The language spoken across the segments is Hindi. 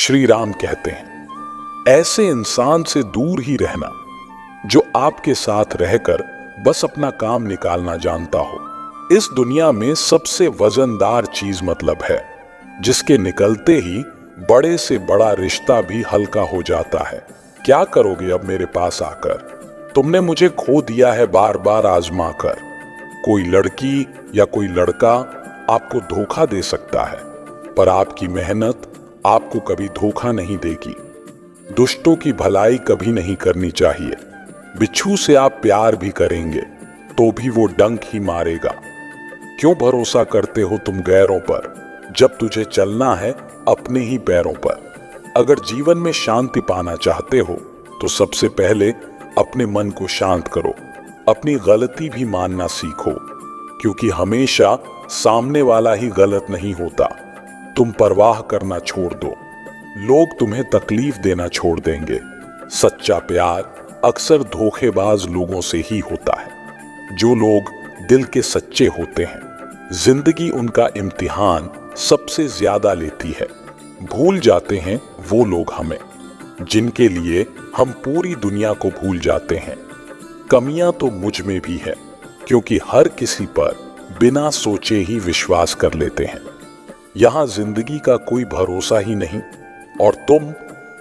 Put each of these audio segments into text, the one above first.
श्री राम कहते हैं, ऐसे इंसान से दूर ही रहना जो आपके साथ रहकर बस अपना काम निकालना जानता हो। इस दुनिया में सबसे वजनदार चीज मतलब है, जिसके निकलते ही बड़े से बड़ा रिश्ता भी हल्का हो जाता है। क्या करोगे अब मेरे पास आकर? तुमने मुझे खो दिया है बार बार आजमा कर। कोई लड़की या कोई लड़का आपको धोखा दे सकता है, पर आपकी मेहनत आपको कभी धोखा नहीं देगी। दुष्टों की भलाई कभी नहीं करनी चाहिए। बिच्छू से आप प्यार भी करेंगे तो भी वो डंक ही मारेगा। क्यों भरोसा करते हो तुम गैरों पर, जब तुझे चलना है अपने ही पैरों पर। अगर जीवन में शांति पाना चाहते हो तो सबसे पहले अपने मन को शांत करो। अपनी गलती भी मानना सीखो, क्योंकि हमेशा सामने वाला ही गलत नहीं होता। तुम परवाह करना छोड़ दो, लोग तुम्हें तकलीफ देना छोड़ देंगे। सच्चा प्यार अक्सर धोखेबाज लोगों से ही होता है। जो लोग दिल के सच्चे होते हैं, जिंदगी उनका इम्तिहान सबसे ज्यादा लेती है। भूल जाते हैं वो लोग हमें, जिनके लिए हम पूरी दुनिया को भूल जाते हैं। कमियां तो मुझ में भी है, क्योंकि हर किसी पर बिना सोचे ही विश्वास कर लेते हैं। यहां जिंदगी का कोई भरोसा ही नहीं, और तुम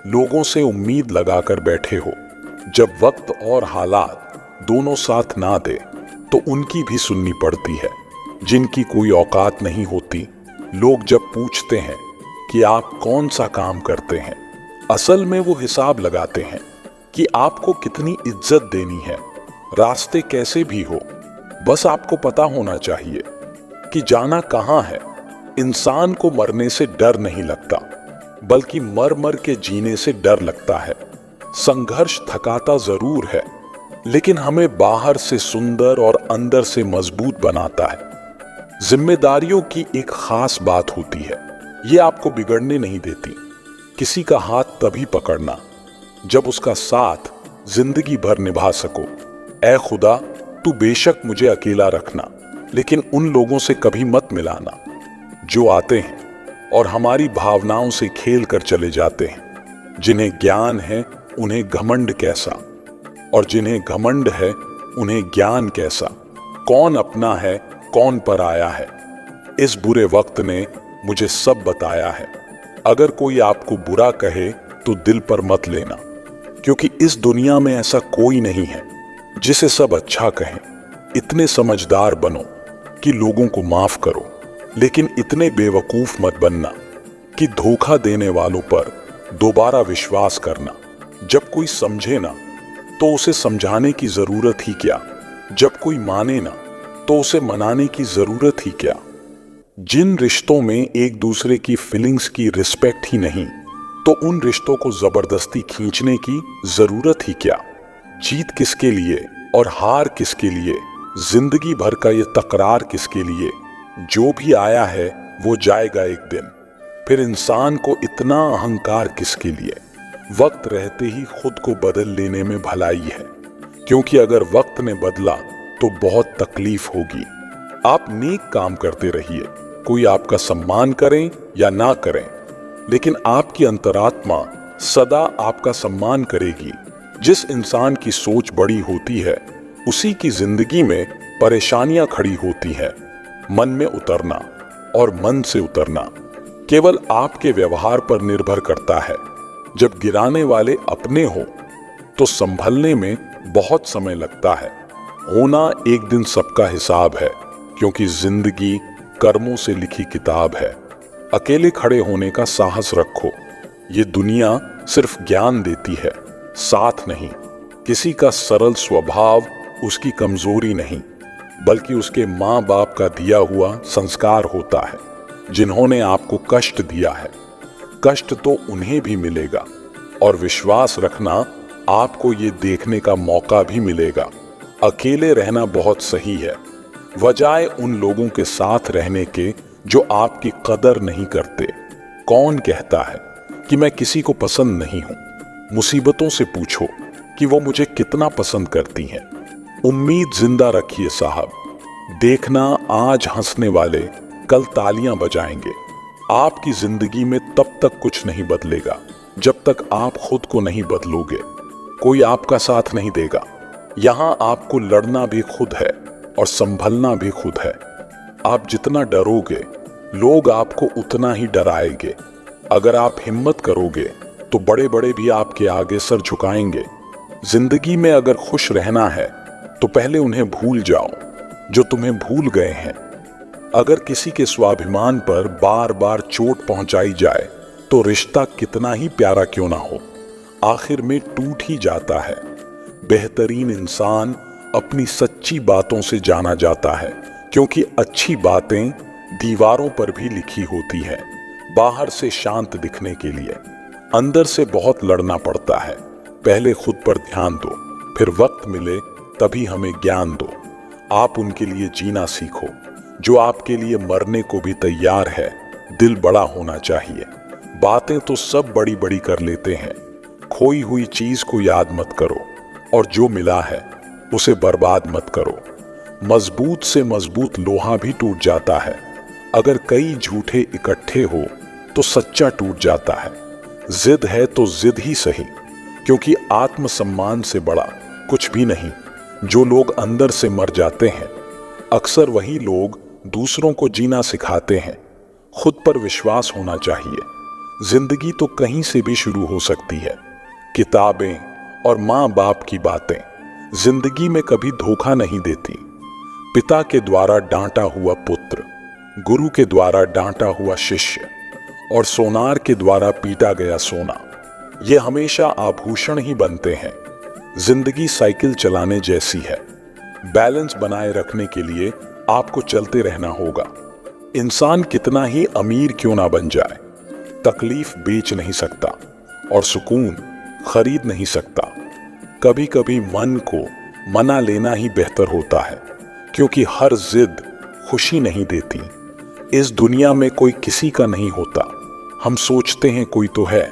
लोगों से उम्मीद लगाकर बैठे हो। जब वक्त और हालात दोनों साथ ना दे तो उनकी भी सुननी पड़ती है, जिनकी कोई औकात नहीं होती। लोग जब पूछते हैं कि आप कौन सा काम करते हैं, असल में वो हिसाब लगाते हैं कि आपको कितनी इज्जत देनी है। रास्ते कैसे भी हो, बस आपको पता होना चाहिए कि जाना कहां है। इंसान को मरने से डर नहीं लगता, बल्कि मर मर के जीने से डर लगता है। संघर्ष थकाता जरूर है, लेकिन हमें बाहर से सुंदर और अंदर से मजबूत बनाता है। जिम्मेदारियों की एक खास बात होती है, ये आपको बिगड़ने नहीं देती। किसी का हाथ तभी पकड़ना जब उसका साथ जिंदगी भर निभा सको। ऐ खुदा, तू बेशक मुझे अकेला रखना, लेकिन उन लोगों से कभी मत मिलाना जो आते हैं और हमारी भावनाओं से खेल कर चले जाते हैं। जिन्हें ज्ञान है उन्हें घमंड कैसा, और जिन्हें घमंड है उन्हें ज्ञान कैसा। कौन अपना है कौन पराया है, इस बुरे वक्त ने मुझे सब बताया है। अगर कोई आपको बुरा कहे तो दिल पर मत लेना, क्योंकि इस दुनिया में ऐसा कोई नहीं है जिसे सब अच्छा कहें। इतने समझदार बनो कि लोगों को माफ करो, लेकिन इतने बेवकूफ मत बनना कि धोखा देने वालों पर दोबारा विश्वास करना। जब कोई समझे ना तो उसे समझाने की जरूरत ही क्या, जब कोई माने ना तो उसे मनाने की जरूरत ही क्या। जिन रिश्तों में एक दूसरे की फीलिंग्स की रिस्पेक्ट ही नहीं, तो उन रिश्तों को जबरदस्ती खींचने की जरूरत ही क्या। जीत किसके लिए और हार किसके लिए, जिंदगी भर का ये तकरार किसके लिए। जो भी आया है वो जाएगा एक दिन, फिर इंसान को इतना अहंकार किसके लिए। वक्त रहते ही खुद को बदल लेने में भलाई है, क्योंकि अगर वक्त ने बदला तो बहुत तकलीफ होगी। आप नेक काम करते रहिए, कोई आपका सम्मान करें या ना करें, लेकिन आपकी अंतरात्मा सदा आपका सम्मान करेगी। जिस इंसान की सोच बड़ी होती है, उसी की जिंदगी में परेशानियां खड़ी होती हैं। मन में उतरना और मन से उतरना केवल आपके व्यवहार पर निर्भर करता है। जब गिराने वाले अपने हो तो संभलने में बहुत समय लगता है। होना एक दिन सबका हिसाब है, क्योंकि जिंदगी कर्मों से लिखी किताब है। अकेले खड़े होने का साहस रखो। ये दुनिया सिर्फ ज्ञान देती है, साथ नहीं। किसी का सरल स्वभाव उसकी कमजोरी नहीं, बल्कि उसके माँ बाप का दिया हुआ संस्कार होता है, जिन्होंने आपको कष्ट दिया है। कष्ट तो उन्हें भी मिलेगा, और विश्वास रखना आपको ये देखने का मौका भी मिलेगा। अकेले रहना बहुत सही है, बजाय उन लोगों के साथ रहने के जो आपकी कदर नहीं करते। कौन कहता है कि मैं किसी को पसंद नहीं हूं? मुसीबतों से पूछो कि वो मुझे कितना पसंद करती हैं। उम्मीद जिंदा रखिए साहब, देखना आज हंसने वाले कल तालियां बजाएंगे। आपकी जिंदगी में तब तक कुछ नहीं बदलेगा जब तक आप खुद को नहीं बदलोगे। कोई आपका साथ नहीं देगा। यहां आपको लड़ना भी खुद है और संभलना भी खुद है। आप जितना डरोगे लोग आपको उतना ही डराएंगे। अगर आप हिम्मत करोगे तो बड़े बड़े भी आपके आगे सर झुकाएंगे। जिंदगी में अगर खुश रहना है तो पहले उन्हें भूल जाओ जो तुम्हें भूल गए हैं। अगर किसी के स्वाभिमान पर बार बार चोट पहुंचाई जाए तो रिश्ता कितना ही प्यारा क्यों ना हो, आखिर में टूट ही जाता है। बेहतरीन इंसान अपनी सच्ची बातों से जाना जाता है, क्योंकि अच्छी बातें दीवारों पर भी लिखी होती है। बाहर से शांत दिखने के लिए अंदर से बहुत लड़ना पड़ता है। पहले खुद पर ध्यान दो, फिर वक्त मिले तभी हमें ज्ञान दो। आप उनके लिए जीना सीखो जो आपके लिए मरने को भी तैयार है। दिल बड़ा होना चाहिए। बातें तो सब बड़ी बड़ी कर लेते हैं। खोई हुई चीज को याद मत करो और जो मिला है उसे बर्बाद मत करो। मजबूत से मजबूत लोहा भी टूट जाता है। अगर कई झूठे इकट्ठे हो तो सच्चा टूट जाता है। जिद है तो जिद ही सही, क्योंकि आत्मसम्मान से बड़ा कुछ भी नहीं। जो लोग अंदर से मर जाते हैं अक्सर वही लोग दूसरों को जीना सिखाते हैं। खुद पर विश्वास होना चाहिए। जिंदगी तो कहीं से भी शुरू हो सकती है। किताबें और माँ बाप की बातें जिंदगी में कभी धोखा नहीं देती। पिता के द्वारा डांटा हुआ पुत्र, गुरु के द्वारा डांटा हुआ शिष्य और सोनार के द्वारा पीटा गया सोना, ये हमेशा आभूषण ही बनते हैं। जिंदगी साइकिल चलाने जैसी है। बैलेंस बनाए रखने के लिए आपको चलते रहना होगा। इंसान कितना ही अमीर क्यों ना बन जाए, तकलीफ बेच नहीं सकता और सुकून खरीद नहीं सकता। कभी कभी मन को मना लेना ही बेहतर होता है, क्योंकि हर जिद खुशी नहीं देती। इस दुनिया में कोई किसी का नहीं होता। हम सोचते हैं कोई तो है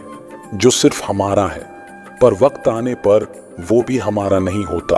जो सिर्फ हमारा है, पर वक्त आने पर वो भी हमारा नहीं होता।